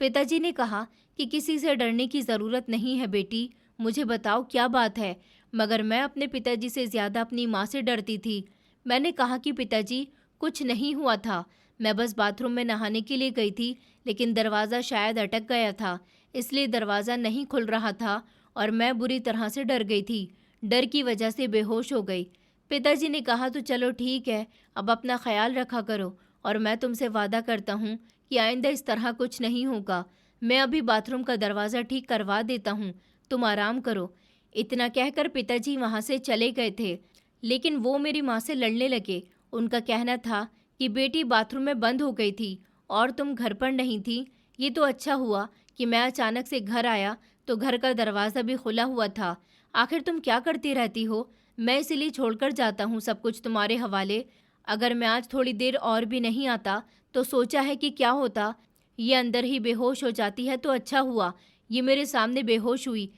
पिताजी ने कहा कि किसी से डरने की ज़रूरत नहीं है बेटी, मुझे बताओ क्या बात है। मगर मैं अपने पिताजी से ज़्यादा अपनी माँ से डरती थी। मैंने कहा कि पिताजी, कुछ नहीं हुआ था, मैं बस बाथरूम में नहाने के लिए गई थी, लेकिन दरवाज़ा शायद अटक गया था, इसलिए दरवाज़ा नहीं खुल रहा था और मैं बुरी तरह से डर गई थी। डर की वजह से बेहोश हो गई। पिताजी ने कहा तो चलो ठीक है, अब अपना ख्याल रखा करो और मैं तुमसे वादा करता हूँ कि आइंदा इस तरह कुछ नहीं होगा। मैं अभी बाथरूम का दरवाज़ा ठीक करवा देता हूँ, तुम आराम करो। इतना कहकर पिताजी वहाँ से चले गए थे, लेकिन वो मेरी माँ से लड़ने लगे। उनका कहना था कि बेटी बाथरूम में बंद हो गई थी और तुम घर पर नहीं थी। ये तो अच्छा हुआ कि मैं अचानक से घर आया तो घर का दरवाज़ा भी खुला हुआ था। आखिर तुम क्या करती रहती हो? मैं इसीलिए छोड़कर जाता हूँ सब कुछ तुम्हारे हवाले। अगर मैं आज थोड़ी देर और भी नहीं आता तो सोचा है कि क्या होता। ये अंदर ही बेहोश हो जाती है तो अच्छा हुआ ये मेरे सामने बेहोश हुई।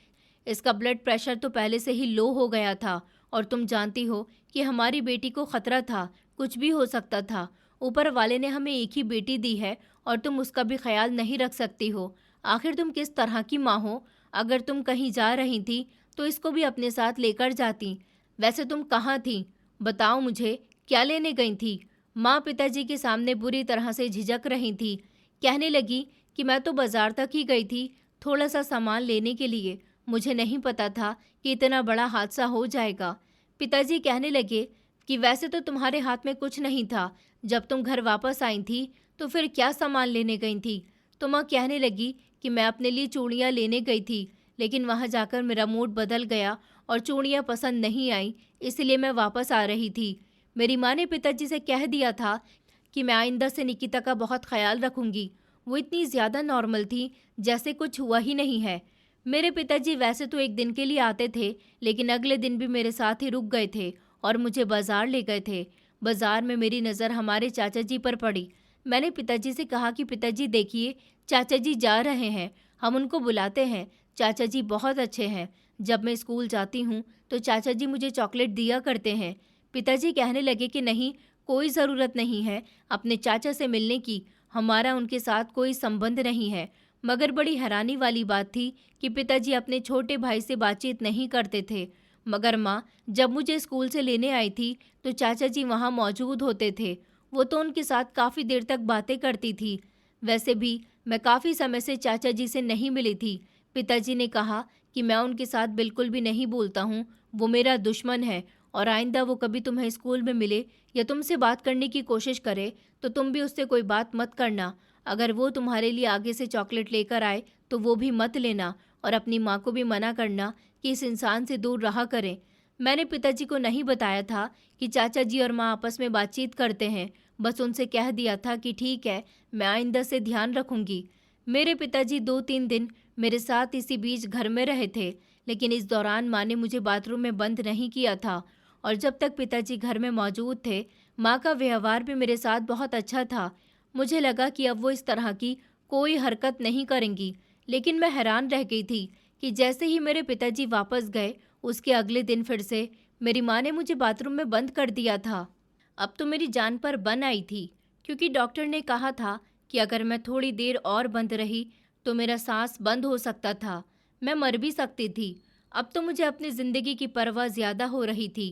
इसका ब्लड प्रेशर तो पहले से ही लो हो गया था और तुम जानती हो कि हमारी बेटी को खतरा था, कुछ भी हो सकता था। ऊपर वाले ने हमें एक ही बेटी दी है और तुम उसका भी ख्याल नहीं रख सकती हो। आखिर तुम किस तरह की माँ हो? अगर तुम कहीं जा रही थी तो इसको भी अपने साथ लेकर जाती। वैसे तुम कहाँ थी? बताओ मुझे, क्या लेने गई थी? माँ पिताजी के सामने बुरी तरह से झिझक रही थी। कहने लगी कि मैं तो बाजार तक ही गई थी, थोड़ा सा सामान लेने के लिए। मुझे नहीं पता था कि इतना बड़ा हादसा हो जाएगा। पिताजी कहने लगे कि वैसे तो तुम्हारे हाथ में कुछ नहीं था, जब तुम घर वापस आई थी तो फिर क्या सामान लेने गई थी? तो माँ कहने लगी कि मैं अपने लिए चूड़ियाँ लेने गई थी, लेकिन वहाँ जाकर मेरा मूड बदल गया और चूड़ियाँ पसंद नहीं आई, इसलिए मैं वापस आ रही थी। मेरी माँ ने पिताजी से कह दिया था कि मैं आइंदा से निकिता का बहुत ख्याल रखूंगी। वो इतनी ज़्यादा नॉर्मल थी जैसे कुछ हुआ ही नहीं है। मेरे पिताजी वैसे तो एक दिन के लिए आते थे, लेकिन अगले दिन भी मेरे साथ ही रुक गए थे और मुझे बाजार ले गए थे। बाजार में मेरी नज़र हमारे चाचा जी पर पड़ी। मैंने पिताजी से कहा कि पिताजी देखिए, चाचा जी जा रहे हैं, हम उनको बुलाते हैं। चाचा जी बहुत अच्छे हैं। जब मैं स्कूल जाती हूँ तो चाचा जी मुझे चॉकलेट दिया करते हैं। पिताजी कहने लगे कि नहीं, कोई ज़रूरत नहीं है अपने चाचा से मिलने की, हमारा उनके साथ कोई संबंध नहीं है। मगर बड़ी हैरानी वाली बात थी कि पिताजी अपने छोटे भाई से बातचीत नहीं करते थे। मगर माँ जब मुझे स्कूल से लेने आई थी तो चाचा जी वहाँ मौजूद होते थे। वो तो उनके साथ काफ़ी देर तक बातें करती थी। वैसे भी मैं काफ़ी समय से चाचा जी से नहीं मिली थी। पिताजी ने कहा कि मैं उनके साथ बिल्कुल भी नहीं बोलता हूँ, वो मेरा दुश्मन है और आइंदा वो कभी तुम्हें स्कूल में मिले या तुमसे बात करने की कोशिश करे तो तुम भी उससे कोई बात मत करना। अगर वो तुम्हारे लिए आगे से चॉकलेट लेकर आए तो वो भी मत लेना और अपनी माँ को भी मना करना कि इस इंसान से दूर रहा करें। मैंने पिताजी को नहीं बताया था कि चाचा जी और माँ आपस में बातचीत करते हैं। बस उनसे कह दिया था कि ठीक है, मैं आइंदा से ध्यान रखूंगी। मेरे पिताजी 2-3 दिन मेरे साथ इसी बीच घर में रहे थे, लेकिन इस दौरान माँ ने मुझे बाथरूम में बंद नहीं किया था। और जब तक पिताजी घर में मौजूद थे, माँ का व्यवहार भी मेरे साथ बहुत अच्छा था। मुझे लगा कि अब वो इस तरह की कोई हरकत नहीं करेंगी, लेकिन मैं हैरान रह गई थी कि जैसे ही मेरे पिताजी वापस गए, उसके अगले दिन फिर से मेरी माँ ने मुझे बाथरूम में बंद कर दिया था। अब तो मेरी जान पर बन आई थी, क्योंकि डॉक्टर ने कहा था कि अगर मैं थोड़ी देर और बंद रही तो मेरा सांस बंद हो सकता था, मैं मर भी सकती थी। अब तो मुझे अपनी ज़िंदगी की परवाह ज़्यादा हो रही थी।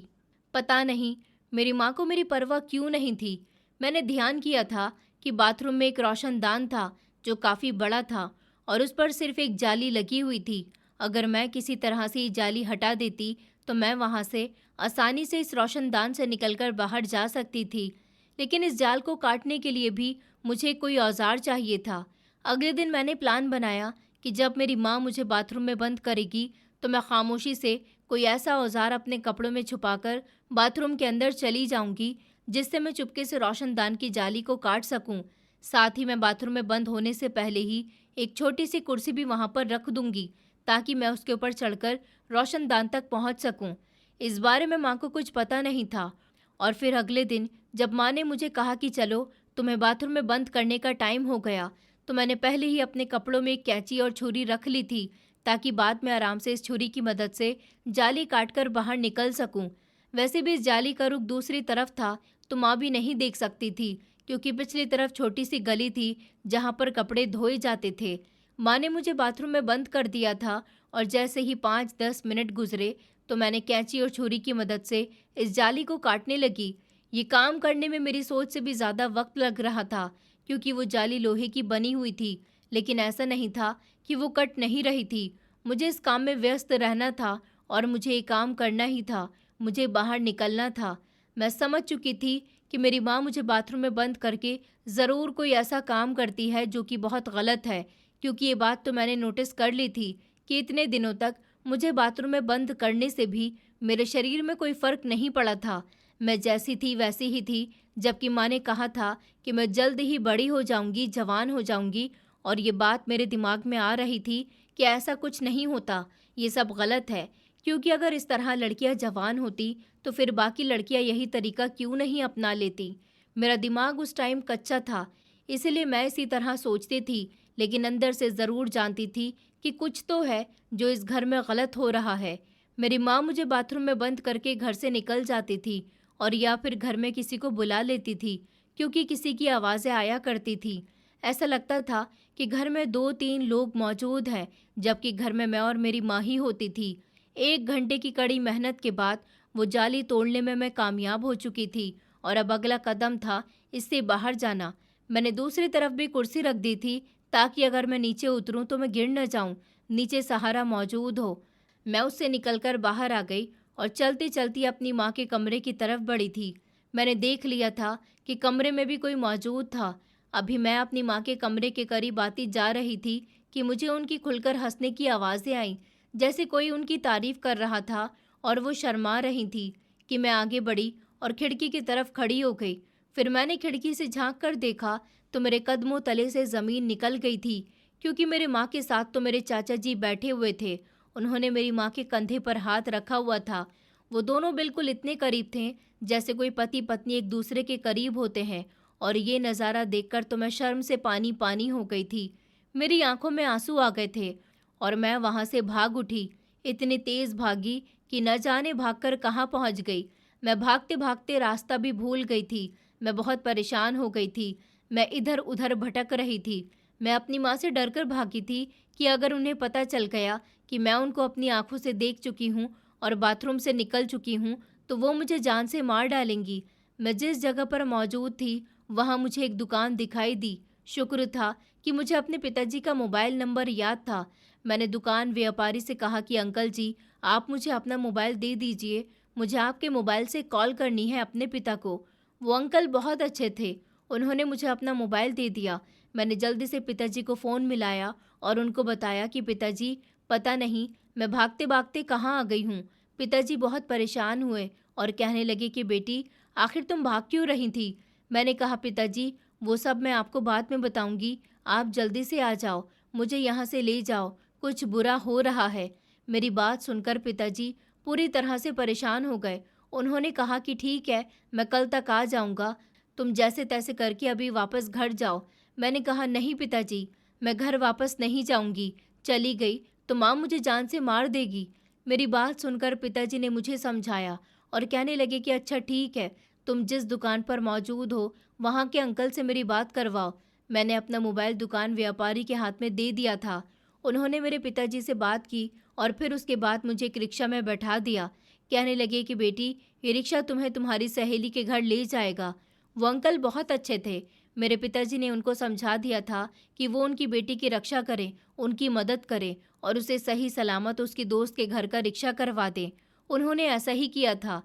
पता नहीं मेरी माँ को मेरी परवाह क्यों नहीं थी। मैंने ध्यान किया था कि बाथरूम में एक रोशनदान था जो काफ़ी बड़ा था और उस पर सिर्फ एक जाली लगी हुई थी। अगर मैं किसी तरह से ये जाली हटा देती तो मैं वहाँ से आसानी से इस रोशनदान से निकलकर बाहर जा सकती थी। लेकिन इस जाल को काटने के लिए भी मुझे कोई औजार चाहिए था। अगले दिन मैंने प्लान बनाया कि जब मेरी माँ मुझे बाथरूम में बंद करेगी तो मैं खामोशी से कोई ऐसा औजार अपने कपड़ों में छुपाकर बाथरूम के अंदर चली जाऊंगी जिससे मैं चुपके से रोशनदान की जाली को काट सकूं। साथ ही मैं बाथरूम में बंद होने से पहले ही एक छोटी सी कुर्सी भी वहां पर रख दूंगी ताकि मैं उसके ऊपर चढ़कर रोशनदान तक पहुंच सकूं। इस बारे में माँ को कुछ पता नहीं था। और फिर अगले दिन जब माँ ने मुझे कहा कि चलो तुम्हें बाथरूम में बंद करने का टाइम हो गया, तो मैंने पहले ही अपने कपड़ों में एक कैंची और छुरी रख ली थी ताकि बाद में आराम से इस छुरी की मदद से जाली काटकर बाहर निकल सकूं। वैसे भी इस जाली का रुख दूसरी तरफ था तो माँ भी नहीं देख सकती थी, क्योंकि पिछली तरफ छोटी सी गली थी जहाँ पर कपड़े धोए जाते थे। माँ ने मुझे बाथरूम में बंद कर दिया था और जैसे ही 5-10 मिनट गुजरे तो मैंने कैंची और छुरी की मदद से इस जाली को काटने लगी। ये काम करने में मेरी सोच से भी ज़्यादा वक्त लग रहा था, क्योंकि वो जाली लोहे की बनी हुई थी, लेकिन ऐसा नहीं था कि वो कट नहीं रही थी। मुझे इस काम में व्यस्त रहना था और मुझे ये काम करना ही था। मुझे बाहर निकलना था। मैं समझ चुकी थी कि मेरी माँ मुझे बाथरूम में बंद करके ज़रूर कोई ऐसा काम करती है जो कि बहुत गलत है, क्योंकि ये बात तो मैंने नोटिस कर ली थी कि इतने दिनों तक मुझे बाथरूम में बंद करने से भी मेरे शरीर में कोई फ़र्क नहीं पड़ा था। मैं जैसी थी वैसी ही थी, जबकि माँ ने कहा था कि मैं जल्द ही बड़ी हो जाऊंगी, जवान हो जाऊंगी। और ये बात मेरे दिमाग में आ रही थी कि ऐसा कुछ नहीं होता, ये सब गलत है, क्योंकि अगर इस तरह लड़कियां जवान होती तो फिर बाकी लड़कियां यही तरीका क्यों नहीं अपना लेती। मेरा दिमाग उस टाइम कच्चा था, इसलिए मैं इसी तरह सोचती थी, लेकिन अंदर से ज़रूर जानती थी कि कुछ तो है जो इस घर में गलत हो रहा है। मेरी माँ मुझे बाथरूम में बंद करके घर से निकल जाती थी और या फिर घर में किसी को बुला लेती थी, क्योंकि किसी की आवाज़ें आया करती थी। ऐसा लगता था कि घर में 2-3 लोग मौजूद हैं, जबकि घर में मैं और मेरी माँ ही होती थी। 1 घंटे की कड़ी मेहनत के बाद वो जाली तोड़ने में मैं कामयाब हो चुकी थी और अब अगला कदम था इससे बाहर जाना। मैंने दूसरी तरफ भी कुर्सी रख दी थी ताकि अगर मैं नीचे उतरूं तो मैं गिर न जाऊं, नीचे सहारा मौजूद हो। मैं उससे निकलकर बाहर आ गई और चलती चलती अपनी माँ के कमरे की तरफ बढ़ी थी। मैंने देख लिया था कि कमरे में भी कोई मौजूद था। अभी मैं अपनी माँ के कमरे के करीब आती जा रही थी कि मुझे उनकी खुलकर हंसने की आवाज़ें आईं। जैसे कोई उनकी तारीफ कर रहा था और वो शर्मा रही थी कि मैं आगे बढ़ी और खिड़की की तरफ खड़ी हो गई। फिर मैंने खिड़की से झांक कर देखा तो मेरे कदमों तले से ज़मीन निकल गई थी, क्योंकि मेरे माँ के साथ तो मेरे चाचा जी बैठे हुए थे। उन्होंने मेरी माँ के कंधे पर हाथ रखा हुआ था। वो दोनों बिल्कुल इतने करीब थे जैसे कोई पति पत्नी एक दूसरे के करीब होते हैं, और ये नज़ारा देखकर तो मैं शर्म से पानी पानी हो गई थी। मेरी आंखों में आंसू आ गए थे और मैं वहाँ से भाग उठी। इतनी तेज़ भागी कि न जाने भागकर कहाँ पहुँच गई। मैं भागते भागते रास्ता भी भूल गई थी। मैं बहुत परेशान हो गई थी। मैं इधर उधर भटक रही थी। मैं अपनी माँ से डरकर भागी थी कि अगर उन्हें पता चल गया कि मैं उनको अपनी आंखों से देख चुकी हूँ और बाथरूम से निकल चुकी हूँ, तो वो मुझे जान से मार डालेंगी। मैं जिस जगह पर मौजूद थी वहाँ मुझे एक दुकान दिखाई दी। शुक्र था कि मुझे अपने पिताजी का मोबाइल नंबर याद था। मैंने दुकान व्यापारी से कहा कि अंकल जी, आप मुझे अपना मोबाइल दे दीजिए, मुझे आपके मोबाइल से कॉल करनी है अपने पिता को। वो अंकल बहुत अच्छे थे, उन्होंने मुझे अपना मोबाइल दे दिया। मैंने जल्दी से पिताजी को फ़ोन मिलाया और उनको बताया कि पिताजी, पता नहीं मैं भागते भागते कहाँ आ गई हूँ। पिताजी बहुत परेशान हुए और कहने लगे कि बेटी, आखिर तुम भाग क्यों रही थी। मैंने कहा पिताजी, वो सब मैं आपको बाद में बताऊंगी, आप जल्दी से आ जाओ, मुझे यहाँ से ले जाओ, कुछ बुरा हो रहा है। मेरी बात सुनकर पिताजी पूरी तरह से परेशान हो गए। उन्होंने कहा कि ठीक है, मैं कल तक आ जाऊंगा, तुम जैसे तैसे करके अभी वापस घर जाओ। मैंने कहा नहीं पिताजी, मैं घर वापस नहीं जाऊंगी, चली गई तो माँ मुझे जान से मार देगी। मेरी बात सुनकर पिताजी ने मुझे समझाया और कहने लगे कि अच्छा ठीक है, तुम जिस दुकान पर मौजूद हो वहाँ के अंकल से मेरी बात करवाओ। मैंने अपना मोबाइल दुकान व्यापारी के हाथ में दे दिया था। उन्होंने मेरे पिताजी से बात की और फिर उसके बाद मुझे एक रिक्शा में बैठा दिया। कहने लगे कि बेटी, ये रिक्शा तुम्हें तुम्हारी सहेली के घर ले जाएगा। वो अंकल बहुत अच्छे थे। मेरे पिताजी ने उनको समझा दिया था कि वो उनकी बेटी की रक्षा करें, उनकी मदद करें और उसे सही सलामत उसकी दोस्त के घर का रिक्शा करवा दें। उन्होंने ऐसा ही किया था।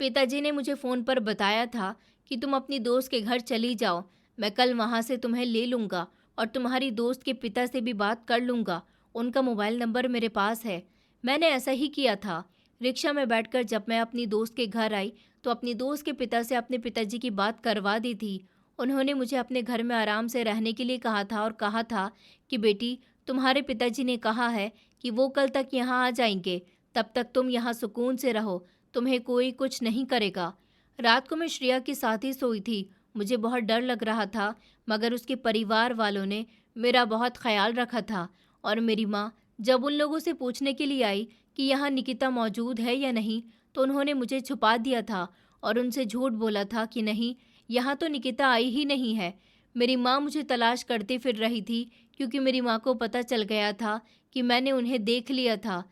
पिताजी ने मुझे फ़ोन पर बताया था कि तुम अपनी दोस्त के घर चली जाओ, मैं कल वहाँ से तुम्हें ले लूँगा और तुम्हारी दोस्त के पिता से भी बात कर लूँगा, उनका मोबाइल नंबर मेरे पास है। मैंने ऐसा ही किया था। रिक्शा में बैठकर जब मैं अपनी दोस्त के घर आई तो अपनी दोस्त के पिता से अपने पिताजी की बात करवा दी थी। उन्होंने मुझे अपने घर में आराम से रहने के लिए कहा था और कहा था कि बेटी, तुम्हारे पिताजी ने कहा है कि वो कल तक यहाँ आ जाएंगे, तब तक तुम यहाँ सुकून से रहो, तुम्हें कोई कुछ नहीं करेगा। रात को मैं श्रेया के साथ ही सोई थी। मुझे बहुत डर लग रहा था, मगर उसके परिवार वालों ने मेरा बहुत ख्याल रखा था। और मेरी माँ जब उन लोगों से पूछने के लिए आई कि यहाँ निकिता मौजूद है या नहीं, तो उन्होंने मुझे छुपा दिया था और उनसे झूठ बोला था कि नहीं, यहाँ तो निकिता आई ही नहीं है। मेरी माँ मुझे तलाश करते फिर रही थी, क्योंकि मेरी माँ को पता चल गया था कि मैंने उन्हें देख लिया था।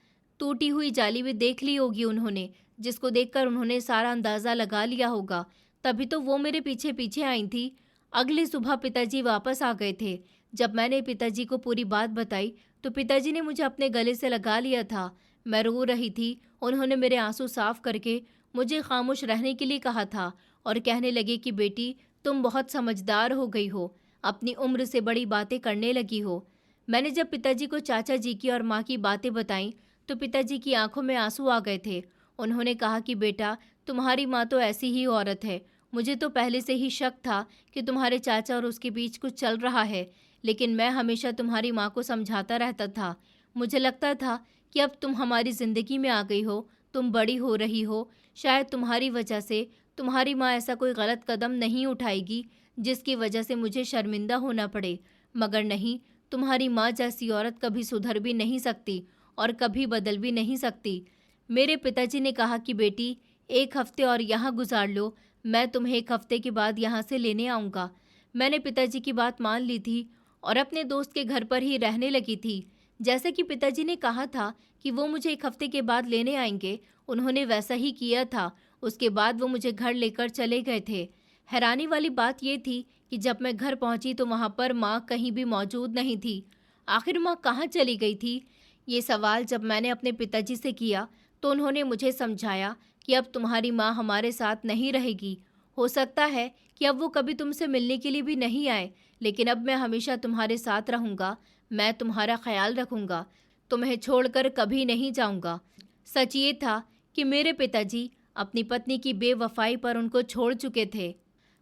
टूटी हुई जाली भी देख ली होगी उन्होंने, जिसको देखकर उन्होंने सारा अंदाज़ा लगा लिया होगा। तभी तो वो मेरे पीछे पीछे आई थी। अगली सुबह पिताजी वापस आ गए थे। जब मैंने पिताजी को पूरी बात बताई तो पिताजी ने मुझे अपने गले से लगा लिया था। मैं रो रही थी। उन्होंने मेरे आंसू साफ करके मुझे खामोश रहने के लिए कहा था और कहने लगे कि बेटी, तुम बहुत समझदार हो गई हो, अपनी उम्र से बड़ी बातें करने लगी हो। मैंने जब पिताजी को चाचा जी की और माँ की बातें बताईं तो पिताजी की आंखों में आंसू आ गए थे। उन्होंने कहा कि बेटा, तुम्हारी माँ तो ऐसी ही औरत है। मुझे तो पहले से ही शक था कि तुम्हारे चाचा और उसके बीच कुछ चल रहा है, लेकिन मैं हमेशा तुम्हारी माँ को समझाता रहता था। मुझे लगता था कि अब तुम हमारी ज़िंदगी में आ गई हो, तुम बड़ी हो रही हो, शायद तुम्हारी वजह से तुम्हारी माँ ऐसा कोई गलत कदम नहीं उठाएगी जिसकी वजह से मुझे शर्मिंदा होना पड़े। मगर नहीं, तुम्हारी माँ जैसी औरत कभी सुधर भी नहीं सकती और कभी बदल भी नहीं सकती। मेरे पिताजी ने कहा कि बेटी, 1 हफ्ते और यहाँ गुजार लो, मैं तुम्हें 1 हफ्ते के बाद यहाँ से लेने आऊँगा। मैंने पिताजी की बात मान ली थी और अपने दोस्त के घर पर ही रहने लगी थी। जैसे कि पिताजी ने कहा था कि वो मुझे 1 हफ्ते के बाद लेने आएंगे, उन्होंने वैसा ही किया था। उसके बाद वो मुझे घर लेकर चले गए थे। हैरानी वाली बात ये थी कि जब मैं घर पहुंची तो वहां पर माँ कहीं भी मौजूद नहीं थी। आखिर माँ कहाँ चली गई थी? ये सवाल जब मैंने अपने पिताजी से किया तो उन्होंने मुझे समझाया कि अब तुम्हारी माँ हमारे साथ नहीं रहेगी। हो सकता है कि अब वो कभी तुमसे मिलने के लिए भी नहीं आए, लेकिन अब मैं हमेशा तुम्हारे साथ रहूँगा, मैं तुम्हारा ख्याल रखूँगा। तुम्हें छोड़कर कभी नहीं जाऊंगा। सच ये था कि मेरे पिताजी अपनी पत्नी की बेवफाई पर उनको छोड़ चुके थे,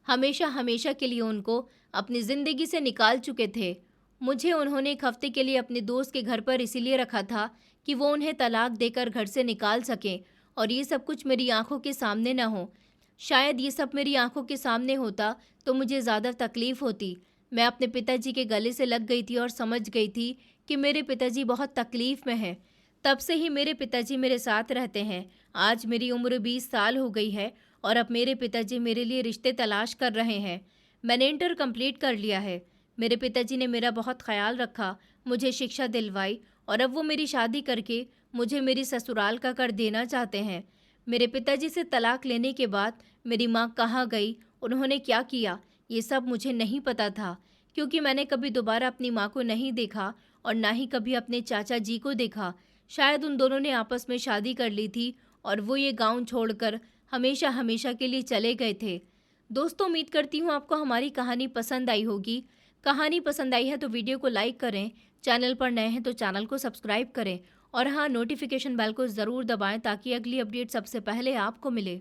हमेशा हमेशा के लिए उनको अपनी ज़िंदगी से निकाल चुके थे। मुझे उन्होंने एक हफ्ते के लिए अपने दोस्त के घर पर इसीलिए रखा था कि वो उन्हें तलाक देकर घर से निकाल सकें और ये सब कुछ मेरी आंखों के सामने न हो। शायद ये सब मेरी आंखों के सामने होता तो मुझे ज़्यादा तकलीफ़ होती। मैं अपने पिताजी के गले से लग गई थी और समझ गई थी कि मेरे पिताजी बहुत तकलीफ़ में हैं। तब से ही मेरे पिताजी मेरे साथ रहते हैं। आज मेरी उम्र 20 साल हो गई है और अब मेरे पिताजी मेरे लिए रिश्ते तलाश कर रहे हैं। मैंने इंटर कंप्लीट कर लिया है। मेरे पिताजी ने मेरा बहुत ख्याल रखा, मुझे शिक्षा दिलवाई और अब वो मेरी शादी करके मुझे मेरी ससुराल का कर देना चाहते हैं। मेरे पिताजी से तलाक लेने के बाद मेरी माँ कहाँ गई, उन्होंने क्या किया, ये सब मुझे नहीं पता था, क्योंकि मैंने कभी दोबारा अपनी माँ को नहीं देखा और ना ही कभी अपने चाचा जी को देखा। शायद उन दोनों ने आपस में शादी कर ली थी और वो ये गाँव छोड़कर हमेशा हमेशा के लिए चले गए थे। दोस्तों, उम्मीद करती हूँ आपको हमारी कहानी पसंद आई होगी। कहानी पसंद आई है तो वीडियो को लाइक करें, चैनल पर नए हैं तो चैनल को सब्सक्राइब करें और हाँ, नोटिफिकेशन बेल को ज़रूर दबाएं ताकि अगली अपडेट सबसे पहले आपको मिले।